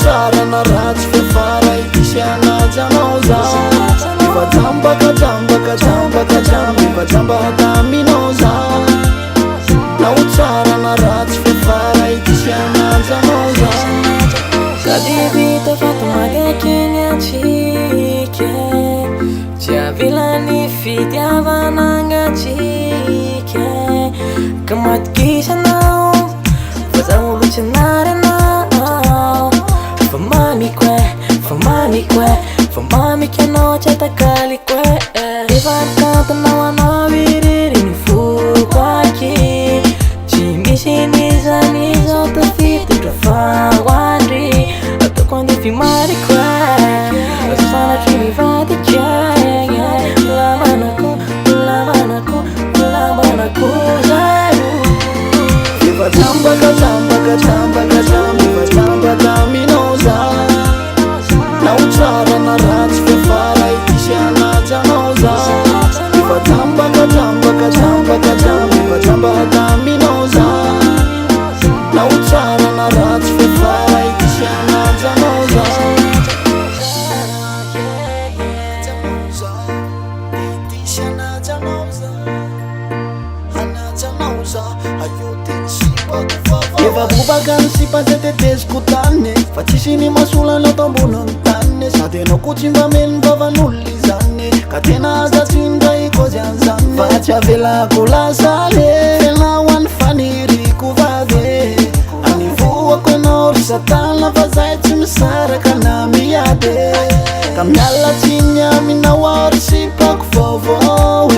tsara na ratsy fefara itisyanajanao za ifajambakajambakajambakajamb ifajambataminao za na utsara na ratsy fefara itisyanajanao za sady vita fatomagakeny atsika tsy avilany fitiavanangatsika ka matokisanao fa za olo tsy anaranao fa mamikoe fa mamikoe fa mamiko anao tsy atakaliko efa kantanao anao irery ny foko aky tsy misy nizanizao tafitondra fahoandry ataoko andefy mariko sanatry mivadika lamanako lamanako lamanako zaro ifajambakajambakajambakajamb ifajambataminao za na utsara na ratsy fefara itisyanajanao za ifajambakajambakajambakajamb ifajambataminao za na utsara na ratsy fefara itisyanajanao za efa bobaka ny sipa zay teteziko tany fa tsisy ny masolana tambonany tany sady anao ko tsy mba meny vavan'olona izany ka tena azatsindray kozy an'izany fa tsy avelako lasale tena ho an'ny faniriko vady anivoako anao risatana fa zay tsy misaraka na miady ka miala tsiny aminao ary sipako vaovao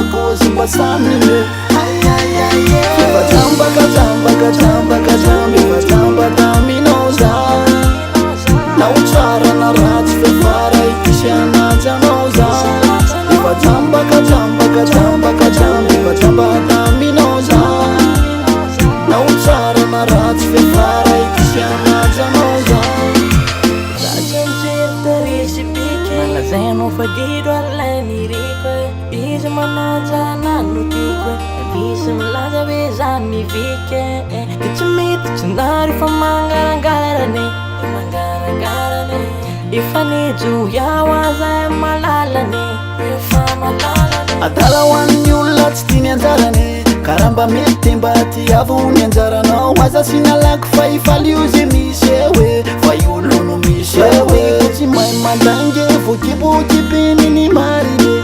bakozy mbasanile ifajambakajambakajambakajamb ifajambataminao za na utsara na ratsy fefara itisyanajanao za ifajambakajambakajambakajamb ifajambataminao za na utsara na ratsy fefara itisyanajanao za malazano fadido alaniriko izy manaja nanotiko misy milaza hoe zany mivike de tsy mety tsy nary fa mangarangarany mangarangarany efa nijo iaho aza malalany efa malalany adala ho an'ny olona tsy tiany anjarany karamba mety mba ty avony anjaranao aza sy nalako fa ifalio ze misy hoe fa iolono misy hoe tsy mahay mandangy vokibokibiny ny mariny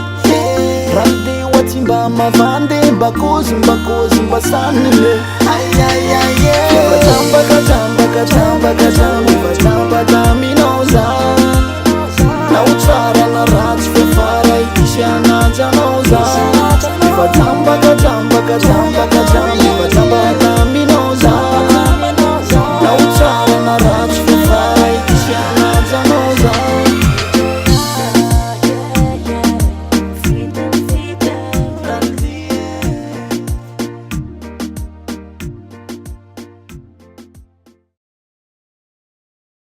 rande watsy mba mavandy mbakozy mbasanile ifajambakajambakajambakajamb ifajambataminao za